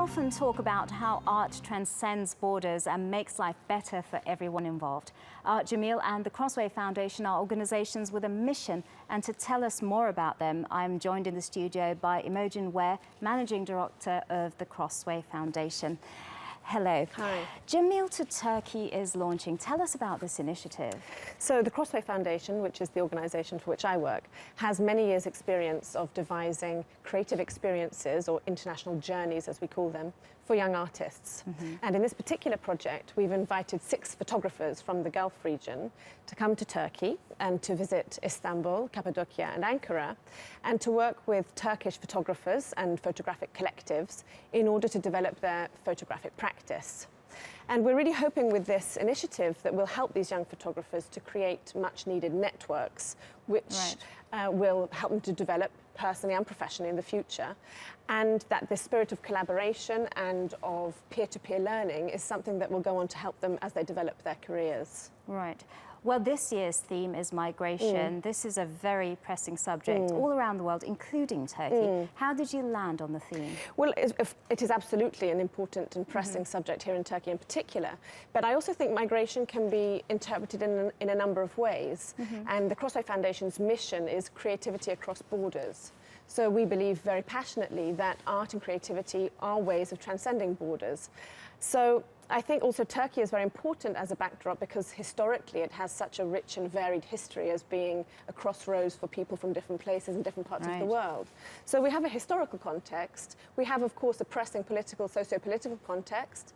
often talk about how art transcends borders and makes life better for everyone involved. Jameel and the Crossway Foundation are organisations with a mission, and to tell us more about them, I'm joined in the studio by Imogen Ware, Managing Director of the Crossway Foundation. Hello. Hi. Jameel to Turkey is launching. Tell us about this initiative. So the Crossway Foundation, which is the organisation for which I work, has many years' experience of devising creative experiences, or international journeys as we call them, for young artists. And in this particular project, we've invited 6 photographers from the Gulf region to come to Turkey and to visit Istanbul, Cappadocia and Ankara, and to work with Turkish photographers and photographic collectives in order to develop their photographic practice. And we're really hoping with this initiative that will help these young photographers to create much needed networks, which will help them to develop personally and professionally in the future. And that the spirit of collaboration and of peer-to-peer learning is something that will go on to help them as they develop their careers. Right. Well, this year's theme is migration. This is a very pressing subject all around the world, including Turkey. How did you land on the theme? Well, it is absolutely an important and pressing subject here in Turkey in particular. But I also think migration can be interpreted in a number of ways. And the Crossway Foundation's mission is creativity across borders. So we believe very passionately that art and creativity are ways of transcending borders. So I think also Turkey is very important as a backdrop because historically it has such a rich and varied history as being a crossroads for people from different places and different parts of the world. So we have a historical context. We have, of course, a pressing political, socio-political context.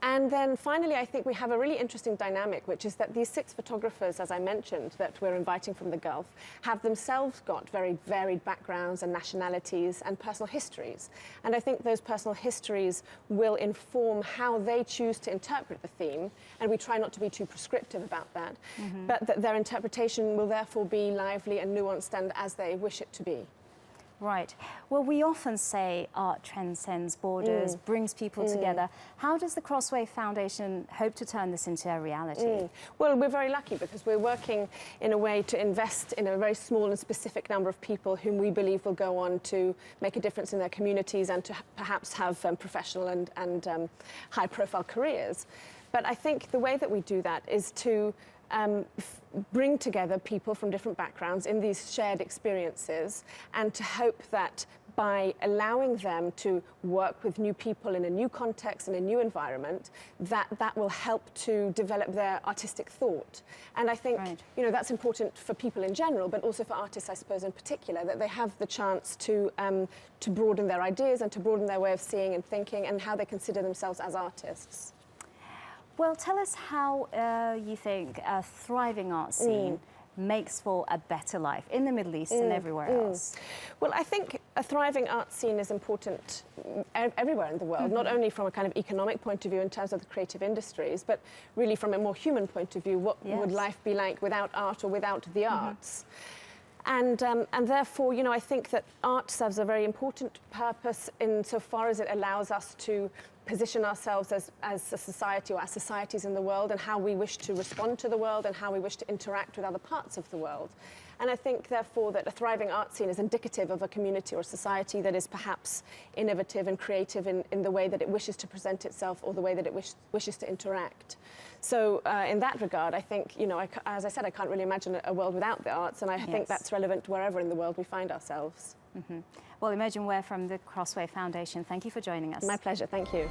And then finally, I think we have a really interesting dynamic, which is that these 6 photographers, as I mentioned, that we're inviting from the Gulf, have themselves got very varied backgrounds and nationalities and personal histories. And I think those personal histories will inform how they choose to interpret the theme. And we try not to be too prescriptive about that, but that their interpretation will therefore be lively and nuanced and as they wish it to be. Right. Well, we often say art transcends borders, brings people together. How does the Crossway Foundation hope to turn this into a reality? Well, we're very lucky because we're working in a way to invest in a very small and specific number of people whom we believe will go on to make a difference in their communities and to perhaps have professional and high-profile careers. But I think the way that we do that is to bring together people from different backgrounds in these shared experiences, and to hope that by allowing them to work with new people in a new context, in a new environment, that will help to develop their artistic thought. And I think you know, that's important for people in general, but also for artists, I suppose, in particular, that they have the chance to broaden their ideas and to broaden their way of seeing and thinking and how they consider themselves as artists. Well, tell us how you think a thriving art scene makes for a better life in the Middle East and everywhere else. Well, I think a thriving art scene is important everywhere in the world, not only from a kind of economic point of view in terms of the creative industries, but really from a more human point of view, what would life be like without art or without the arts? And therefore, you know, I think that art serves a very important purpose insofar as it allows us to position ourselves as a society or as societies in the world, and how we wish to respond to the world and how we wish to interact with other parts of the world. And I think, therefore, that a thriving art scene is indicative of a community or society that is perhaps innovative and creative in the way that it wishes to present itself or the way that it wishes to interact. So in that regard, I think, you know, as I said, I can't really imagine a world without the arts, and I think that's relevant wherever in the world we find ourselves. Well, Imogen Ware from the Crossway Foundation, thank you for joining us. My pleasure, thank you.